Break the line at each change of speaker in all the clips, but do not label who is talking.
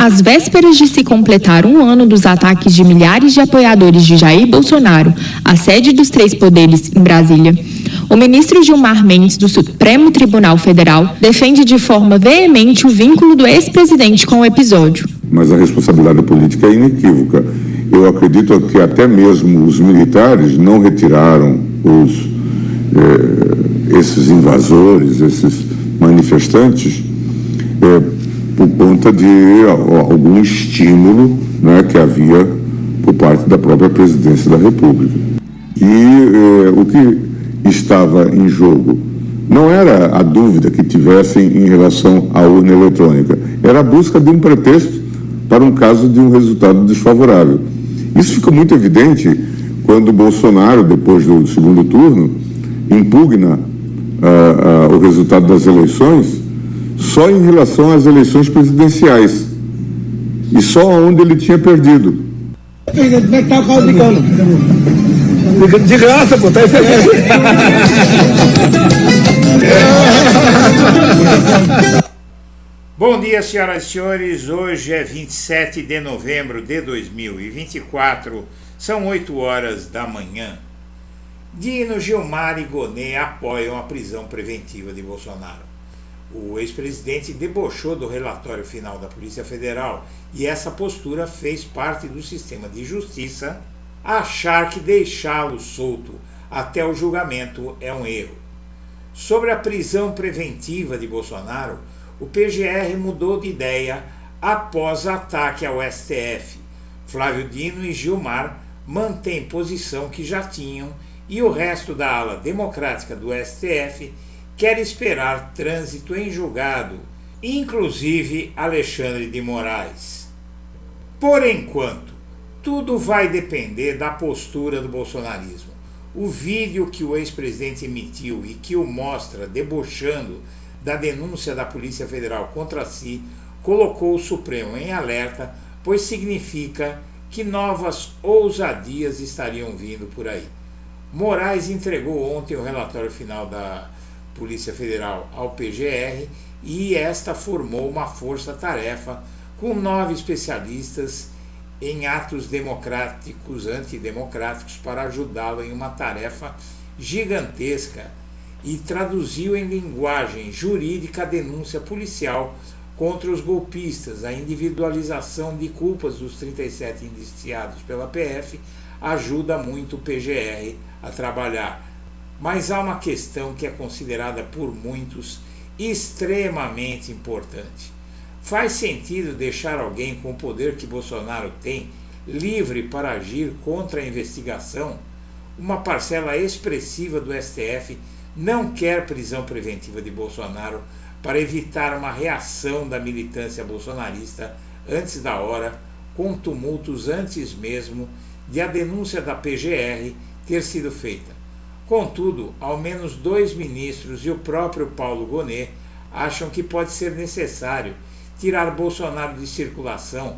Às vésperas de se completar um ano dos ataques de milhares de apoiadores de Jair Bolsonaro à sede dos três poderes em Brasília, o ministro Gilmar Mendes, do Supremo Tribunal Federal, defende de forma veemente o vínculo do ex-presidente com o episódio.
Mas a responsabilidade política é inequívoca. Eu acredito que até mesmo os militares não retiraram esses invasores, esses manifestantes, por conta de algum estímulo, né, que havia por parte da própria presidência da República. E o que estava em jogo não era a dúvida que tivessem em relação à urna eletrônica, era a busca de um pretexto para um caso de um resultado desfavorável. Isso fica muito evidente quando Bolsonaro, depois do segundo turno, impugna o resultado das eleições só em relação às eleições presidenciais e só onde ele tinha perdido.
Como é que tá o caldo de cana? De graça, pô, tá aí.
Bom dia, senhoras e senhores. Hoje é 27 de novembro de 2024, são 8 horas da manhã. Dino, Gilmar e Gonê apoiam a prisão preventiva de Bolsonaro. O ex-presidente debochou do relatório final da Polícia Federal e essa postura fez parte do sistema de justiça achar que deixá-lo solto até o julgamento é um erro. Sobre a prisão preventiva de Bolsonaro, o PGR mudou de ideia após ataque ao STF. Flávio Dino e Gilmar mantêm posição que já tinham e o resto da ala democrática do STF quer esperar trânsito em julgado, inclusive Alexandre de Moraes. Por enquanto, tudo vai depender da postura do bolsonarismo. O vídeo que o ex-presidente emitiu e que o mostra debochando da denúncia da Polícia Federal contra si colocou o Supremo em alerta, pois significa que novas ousadias estariam vindo por aí. Moraes entregou ontem o relatório final da Polícia Federal ao PGR e esta formou uma força-tarefa com 9 especialistas em atos democráticos, antidemocráticos, para ajudá-lo em uma tarefa gigantesca e traduziu em linguagem jurídica a denúncia policial contra os golpistas. A individualização de culpas dos 37 indiciados pela PF ajuda muito o PGR a trabalhar. Mas há uma questão que é considerada por muitos extremamente importante. Faz sentido deixar alguém com o poder que Bolsonaro tem livre para agir contra a investigação? Uma parcela expressiva do STF não quer prisão preventiva de Bolsonaro para evitar uma reação da militância bolsonarista antes da hora, com tumultos antes mesmo de a denúncia da PGR ter sido feita. Contudo, ao menos 2 ministros e o próprio Paulo Gonê acham que pode ser necessário tirar Bolsonaro de circulação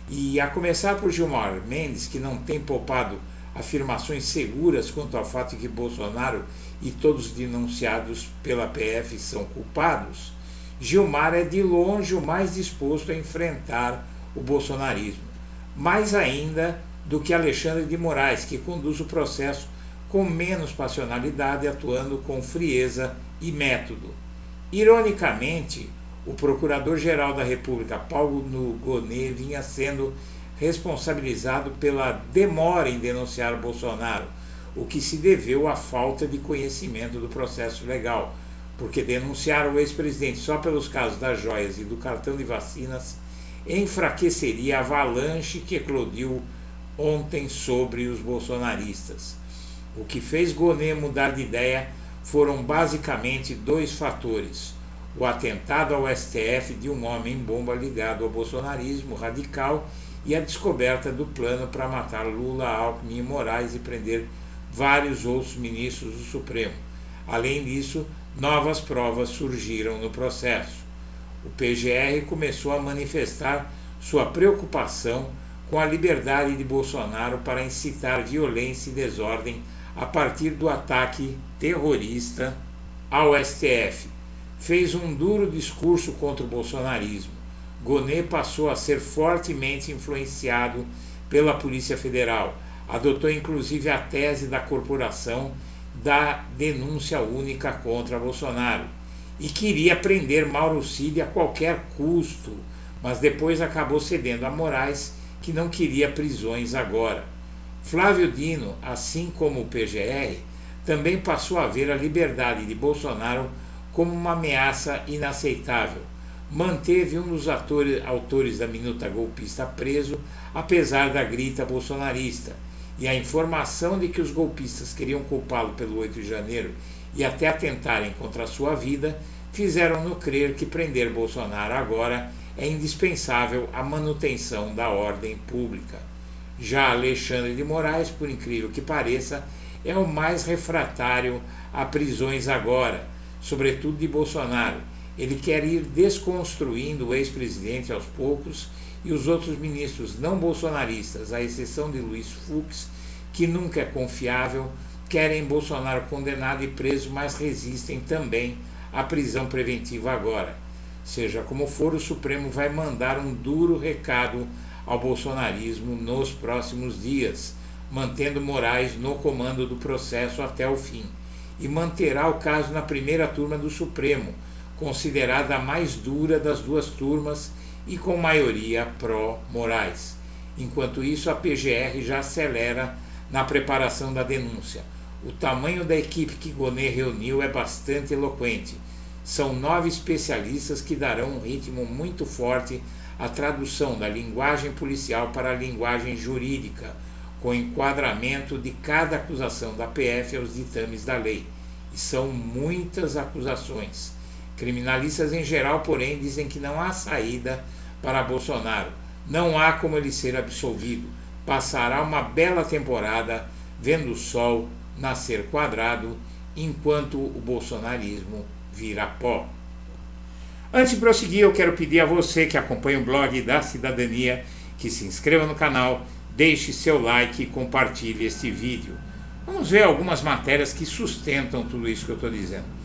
e, a começar por Gilmar Mendes, que não tem poupado afirmações seguras quanto ao fato de que Bolsonaro e todos os denunciados pela PF são culpados, Gilmar é de longe o mais disposto a enfrentar o bolsonarismo, mais ainda do que Alexandre de Moraes, que conduz o processo com menos passionalidade, atuando com frieza e método. Ironicamente, o Procurador-Geral da República, Paulo Gonê, vinha sendo responsabilizado pela demora em denunciar Bolsonaro, o que se deveu à falta de conhecimento do processo legal, porque denunciar o ex-presidente só pelos casos das joias e do cartão de vacinas enfraqueceria a avalanche que eclodiu ontem sobre os bolsonaristas. O que fez Gonê mudar de ideia foram basicamente 2 fatores: o atentado ao STF de um homem-bomba ligado ao bolsonarismo radical e a descoberta do plano para matar Lula, Alckmin e Moraes e prender vários outros ministros do Supremo. Além disso, novas provas surgiram no processo. O PGR começou a manifestar sua preocupação com a liberdade de Bolsonaro para incitar violência e desordem a partir do ataque terrorista ao STF. Fez um duro discurso contra o bolsonarismo. Gonê passou a ser fortemente influenciado pela Polícia Federal. Adotou inclusive a tese da corporação da denúncia única contra Bolsonaro e queria prender Mauro Cid a qualquer custo, mas depois acabou cedendo a Moraes, que não queria prisões agora. Flávio Dino, assim como o PGR, também passou a ver a liberdade de Bolsonaro como uma ameaça inaceitável. Manteve um dos autores da minuta golpista preso, apesar da grita bolsonarista, e a informação de que os golpistas queriam culpá-lo pelo 8 de janeiro e até atentarem contra a sua vida, fizeram-no crer que prender Bolsonaro agora é indispensável à manutenção da ordem pública. Já Alexandre de Moraes, por incrível que pareça, é o mais refratário a prisões agora, sobretudo de Bolsonaro. Ele quer ir desconstruindo o ex-presidente aos poucos e os outros ministros não bolsonaristas, à exceção de Luiz Fux, que nunca é confiável, querem Bolsonaro condenado e preso, mas resistem também à prisão preventiva agora. Seja como for, o Supremo vai mandar um duro recado ao bolsonarismo nos próximos dias, mantendo Moraes no comando do processo até o fim, e manterá o caso na primeira turma do Supremo, considerada a mais dura das duas turmas e com maioria pró-Moraes. Enquanto isso, a PGR já acelera na preparação da denúncia. O tamanho da equipe que Gonê reuniu é bastante eloquente. São 9 especialistas que darão um ritmo muito forte à tradução da linguagem policial para a linguagem jurídica, com enquadramento de cada acusação da PF aos ditames da lei. E são muitas acusações. Criminalistas em geral, porém, dizem que não há saída para Bolsonaro. Não há como ele ser absolvido. Passará uma bela temporada vendo o sol nascer quadrado, enquanto o bolsonarismo vira pó. Antes de prosseguir, eu quero pedir a você que acompanha o blog da Cidadania que se inscreva no canal, deixe seu like e compartilhe este vídeo. Vamos ver algumas matérias que sustentam tudo isso que eu estou dizendo.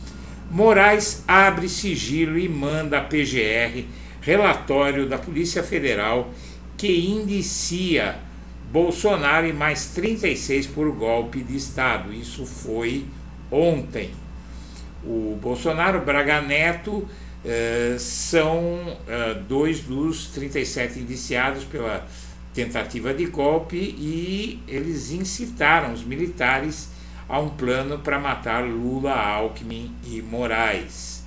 Moraes abre sigilo e manda a PGR relatório da Polícia Federal que indicia Bolsonaro e mais 36 por golpe de Estado. Isso foi ontem. O Bolsonaro, Braga Neto são 2 dos 37 indiciados pela tentativa de golpe e eles incitaram os militares a um plano para matar Lula, Alckmin e Moraes.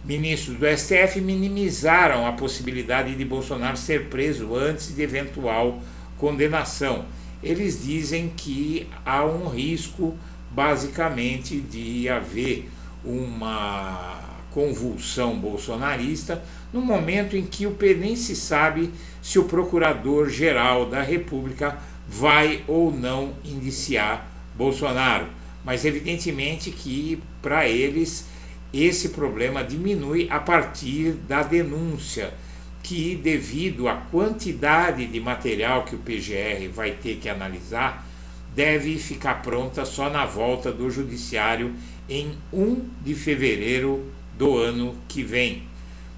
Ministros do STF minimizaram a possibilidade de Bolsonaro ser preso antes de eventual condenação. Eles dizem que há um risco, basicamente, de haver uma convulsão bolsonarista no momento em que nem se sabe se o Procurador-Geral da República vai ou não indiciar Bolsonaro, mas evidentemente que para eles esse problema diminui a partir da denúncia, que devido à quantidade de material que o PGR vai ter que analisar, deve ficar pronta só na volta do Judiciário em 1 de fevereiro do ano que vem.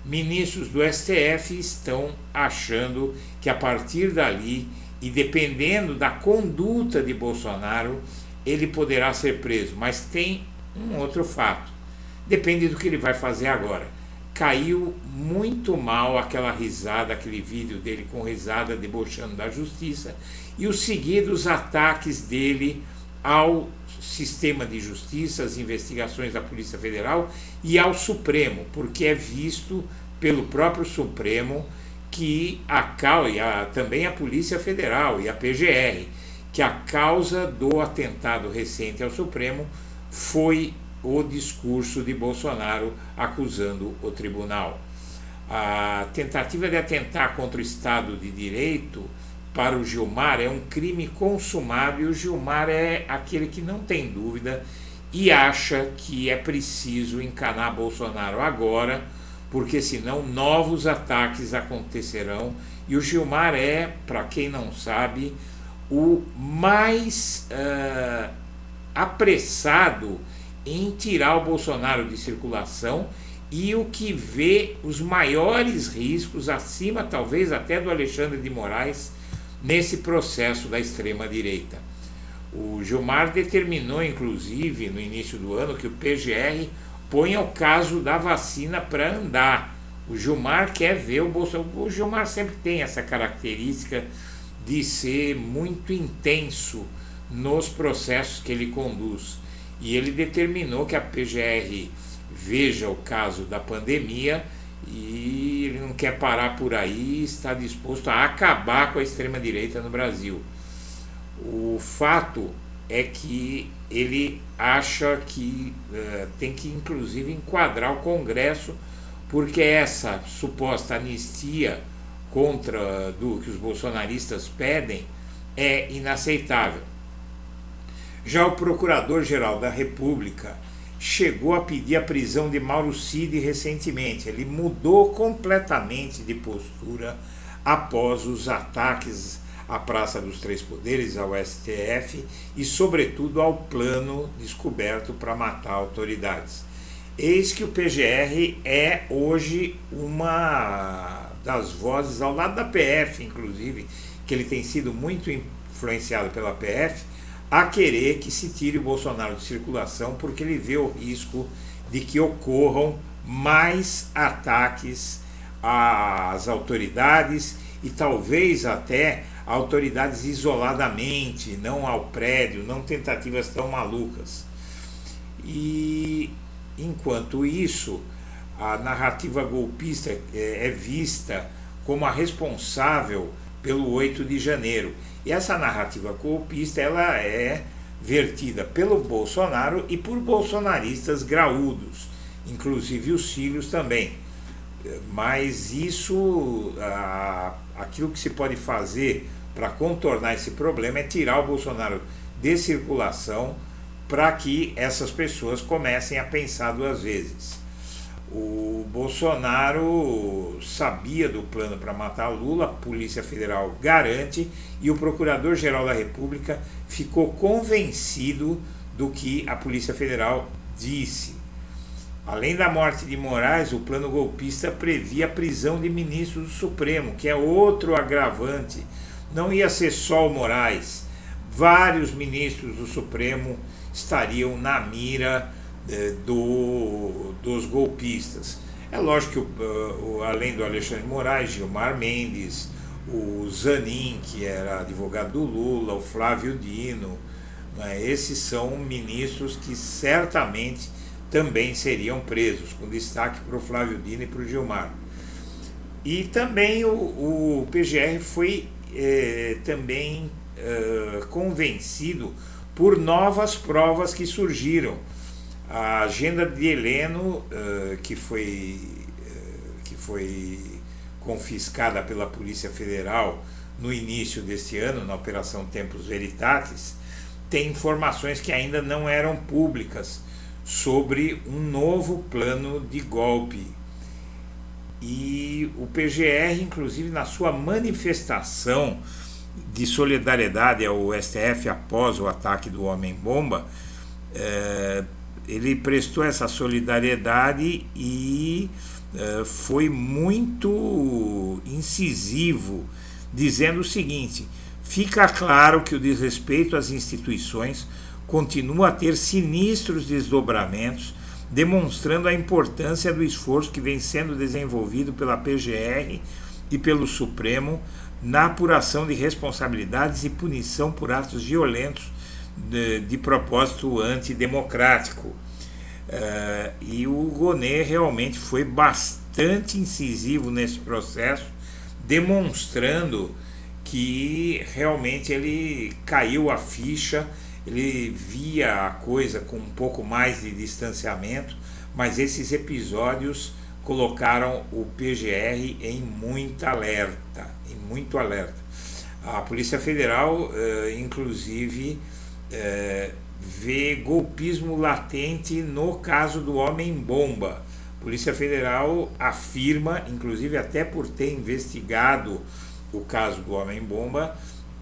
Ministros do STF estão achando que a partir dali, e dependendo da conduta de Bolsonaro, ele poderá ser preso. Mas tem um outro fato. Depende do que ele vai fazer agora. Caiu muito mal aquela risada, aquele vídeo dele com risada debochando da justiça e os seguidos ataques dele ao sistema de justiça, às investigações da Polícia Federal e ao Supremo, porque é visto pelo próprio Supremo que também a Polícia Federal e a PGR, que a causa do atentado recente ao Supremo foi o discurso de Bolsonaro acusando o tribunal. A tentativa de atentar contra o Estado de Direito para o Gilmar é um crime consumado e o Gilmar é aquele que não tem dúvida e acha que é preciso encanar Bolsonaro agora, porque senão novos ataques acontecerão. E o Gilmar é, para quem não sabe, o mais apressado em tirar o Bolsonaro de circulação e o que vê os maiores riscos, acima talvez até do Alexandre de Moraes, nesse processo da extrema-direita. O Gilmar determinou, inclusive, no início do ano, que o PGR ponha o caso da vacina para andar. O Gilmar quer ver o Bolsonaro. O Gilmar sempre tem essa característica de ser muito intenso nos processos que ele conduz. E ele determinou que a PGR veja o caso da pandemia e ele não quer parar por aí, está disposto a acabar com a extrema-direita no Brasil. O fato é que ele acha que tem que inclusive enquadrar o Congresso, porque essa suposta anistia contra do que os bolsonaristas pedem é inaceitável. Já o Procurador-Geral da República chegou a pedir a prisão de Mauro Cid recentemente. Ele mudou completamente de postura após os ataques à Praça dos Três Poderes, ao STF e, sobretudo, ao plano descoberto para matar autoridades. Eis que o PGR é hoje uma das vozes, ao lado da PF, inclusive, que ele tem sido muito influenciado pela PF, a querer que se tire o Bolsonaro de circulação, porque ele vê o risco de que ocorram mais ataques às autoridades e talvez até autoridades isoladamente, não ao prédio, não tentativas tão malucas. E enquanto isso, a narrativa golpista é vista como a responsável pelo 8 de janeiro. E essa narrativa golpista ela é vertida pelo Bolsonaro e por bolsonaristas graúdos, inclusive os filhos também. Mas isso, aquilo que se pode fazer para contornar esse problema é tirar o Bolsonaro de circulação para que essas pessoas comecem a pensar duas vezes. O Bolsonaro sabia do plano para matar Lula, a Polícia Federal garante, e o Procurador-Geral da República ficou convencido do que a Polícia Federal disse. Além da morte de Moraes, o plano golpista previa a prisão de ministros do Supremo, que é outro agravante. Não ia ser só o Moraes. Vários ministros do Supremo estariam na mira dos golpistas. É lógico que além do Alexandre de Moraes, Gilmar Mendes, o Zanin, que era advogado do Lula, o Flávio Dino, né, esses são ministros que certamente também seriam presos, com destaque para o Flávio Dino e para o Gilmar. E também o PGR foi também convencido por novas provas que surgiram. A agenda de Heleno, que foi confiscada pela Polícia Federal no início deste ano, na Operação Tempus Veritatis, tem informações que ainda não eram públicas sobre um novo plano de golpe. E o PGR, inclusive, na sua manifestação de solidariedade ao STF após o ataque do Homem-Bomba, ele prestou essa solidariedade e foi muito incisivo, dizendo o seguinte: fica claro que o desrespeito às instituições continua a ter sinistros desdobramentos, demonstrando a importância do esforço que vem sendo desenvolvido pela PGR e pelo Supremo na apuração de responsabilidades e punição por atos violentos de propósito antidemocrático. E o Gonê realmente foi bastante incisivo nesse processo, demonstrando que realmente ele caiu a ficha, ele via a coisa com um pouco mais de distanciamento, mas esses episódios colocaram o PGR em muito alerta, A Polícia Federal, inclusive, vê golpismo latente no caso do Homem-Bomba. A Polícia Federal afirma, inclusive até por ter investigado o caso do Homem-Bomba,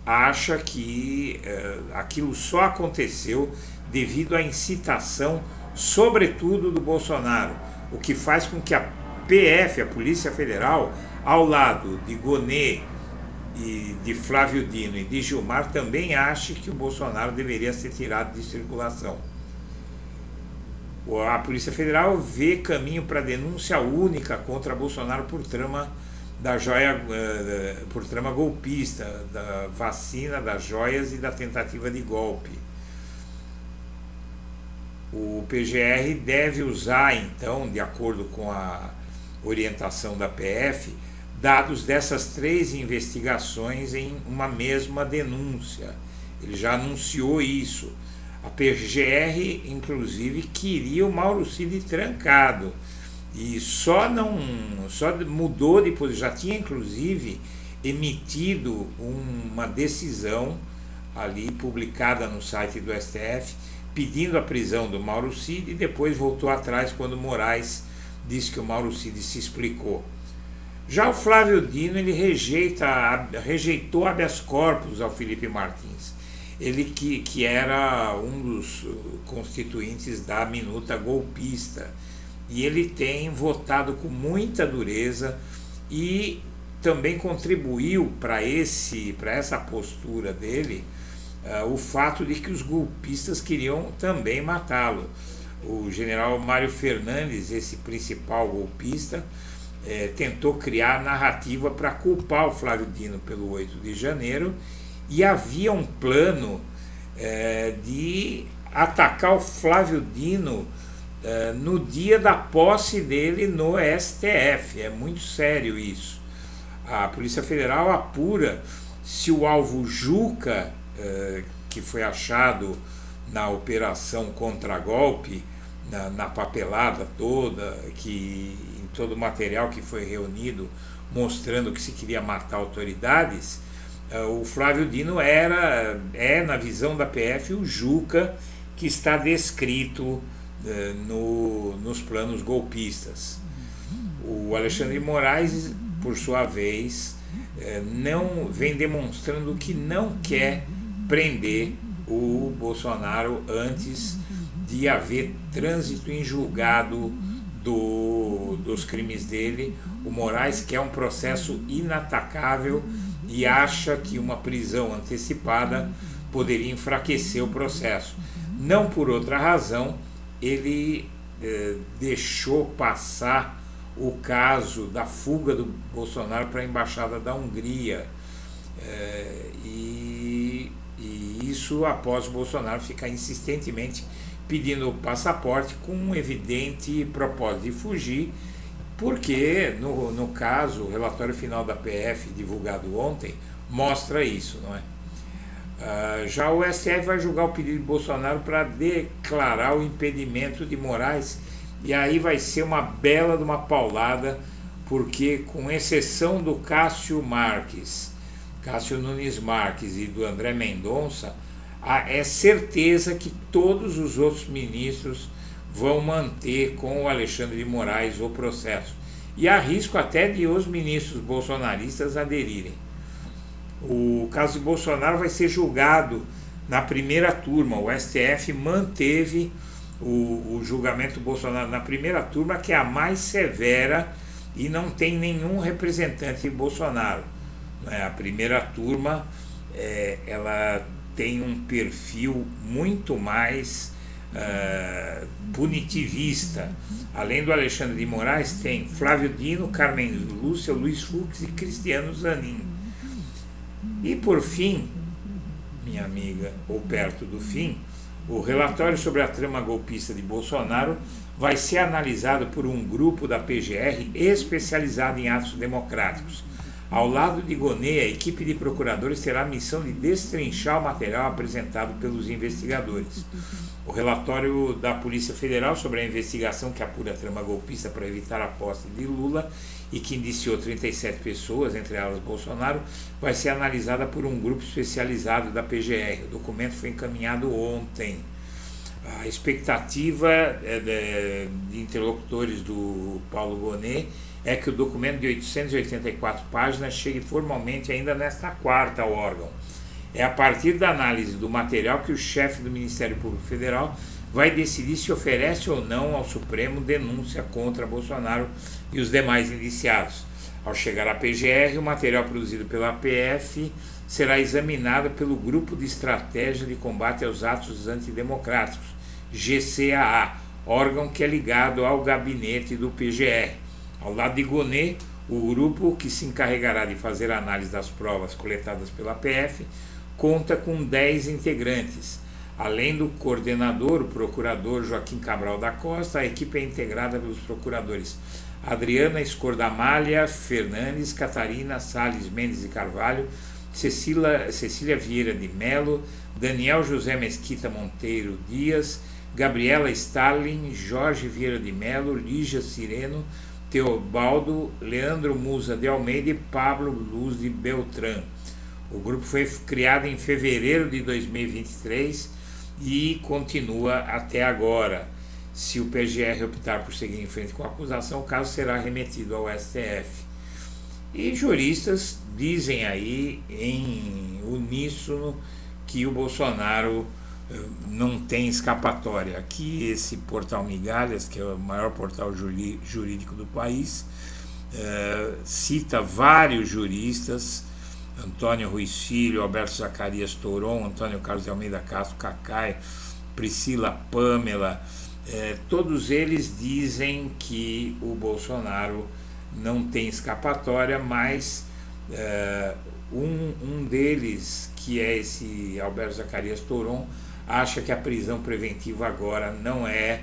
acha que aquilo só aconteceu devido à incitação, sobretudo do Bolsonaro. o que faz com que a PF, a Polícia Federal, ao lado de Gonê e de Flávio Dino e de Gilmar, também ache que o Bolsonaro deveria ser tirado de circulação. A Polícia Federal vê caminho para denúncia única contra Bolsonaro por trama da joia, por trama golpista, da vacina, das joias e da tentativa de golpe. O PGR deve usar, então, de acordo com a orientação da PF, dados dessas 3 investigações em uma mesma denúncia. Ele já anunciou isso. A PGR, inclusive, queria o Mauro Cid trancado e só mudou depois, já tinha inclusive emitido uma decisão ali publicada no site do STF pedindo a prisão do Mauro Cid e depois voltou atrás quando Moraes disse que o Mauro Cid se explicou. Já o Flávio Dino, ele rejeitou habeas corpus ao Felipe Martins. Ele que era um dos constituintes da minuta golpista. E ele tem votado com muita dureza e também contribuiu para essa postura dele o fato de que os golpistas queriam também matá-lo. O general Mário Fernandes, esse principal golpista, tentou criar narrativa para culpar o Flávio Dino pelo 8 de janeiro e havia um plano de atacar o Flávio Dino no dia da posse dele no STF. É muito sério isso. A Polícia Federal apura se o alvo Juca, que foi achado na operação contragolpe, na papelada toda, em todo o material que foi reunido mostrando que se queria matar autoridades, o Flávio Dino na visão da PF, o Juca que está descrito nos planos golpistas. O Alexandre de Moraes, por sua vez, não vem demonstrando que não quer prender o Bolsonaro antes de haver trânsito em julgado dos crimes dele. O Moraes quer um processo inatacável e acha que uma prisão antecipada poderia enfraquecer o processo. Não por outra razão, ele deixou passar o caso da fuga do Bolsonaro para a Embaixada da Hungria. E isso após o Bolsonaro ficar insistentemente pedindo o passaporte com um evidente propósito de fugir, porque no caso, o relatório final da PF divulgado ontem mostra isso, não é? Já o STF vai julgar o pedido de Bolsonaro para declarar o impedimento de Moraes, e aí vai ser uma bela de uma paulada, porque com exceção do Cássio Nunes Marques e do André Mendonça, é certeza que todos os outros ministros vão manter com o Alexandre de Moraes o processo. E há risco até de os ministros bolsonaristas aderirem. O caso de Bolsonaro vai ser julgado na primeira turma. O STF manteve o julgamento do Bolsonaro na primeira turma, que é a mais severa e não tem nenhum representante de Bolsonaro. A primeira turma ela tem um perfil muito mais punitivista. Além do Alexandre de Moraes, tem Flávio Dino, Carmen Lúcia, Luiz Fux e Cristiano Zanin. E por fim, minha amiga, ou perto do fim, o relatório sobre a trama golpista de Bolsonaro vai ser analisado por um grupo da PGR especializado em atos democráticos. Ao lado de Gonê, a equipe de procuradores terá a missão de destrinchar o material apresentado pelos investigadores. O relatório da Polícia Federal sobre a investigação que apura a trama golpista para evitar a posse de Lula e que indiciou 37 pessoas, entre elas Bolsonaro, vai ser analisada por um grupo especializado da PGR. O documento foi encaminhado ontem. A expectativa de interlocutores do Paulo Gonê é que o documento de 884 páginas chegue formalmente ainda nesta quarta ao órgão. É a partir da análise do material que o chefe do Ministério Público Federal vai decidir se oferece ou não ao Supremo denúncia contra Bolsonaro e os demais indiciados. Ao chegar à PGR, o material produzido pela PF será examinado pelo Grupo de Estratégia de Combate aos Atos Antidemocráticos, GCAA, órgão que é ligado ao gabinete do PGR. Ao lado de Gonê, o grupo que se encarregará de fazer a análise das provas coletadas pela PF conta com 10 integrantes. Além do coordenador, o procurador Joaquim Cabral da Costa, a equipe é integrada pelos procuradores Adriana Escordamalha Fernandes, Catarina Salles Mendes de Carvalho, Cecília Vieira de Melo, Daniel José Mesquita Monteiro Dias, Gabriela Stalin, Jorge Vieira de Melo, Lígia Sireno, Teobaldo, Leandro Musa de Almeida e Pablo Luz de Beltrán. O grupo foi criado em fevereiro de 2023 e continua até agora. Se o PGR optar por seguir em frente com a acusação, o caso será remetido ao STF. E juristas dizem aí em uníssono que o Bolsonaro não tem escapatória. Aqui esse portal Migalhas, que é o maior portal jurídico do país, cita vários juristas, Antônio Ruiz Filho, Alberto Zacarias Toron, Antônio Carlos de Almeida Castro Cacai, Priscila Pâmela, todos eles dizem que o Bolsonaro não tem escapatória, mas um deles, que é esse Alberto Zacarias Toron, acha que a prisão preventiva agora não é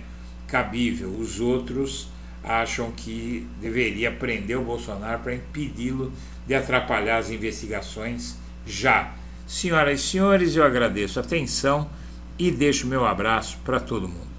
cabível. Os outros acham que deveria prender o Bolsonaro para impedi-lo de atrapalhar as investigações já. Senhoras e senhores, eu agradeço a atenção e deixo meu abraço para todo mundo.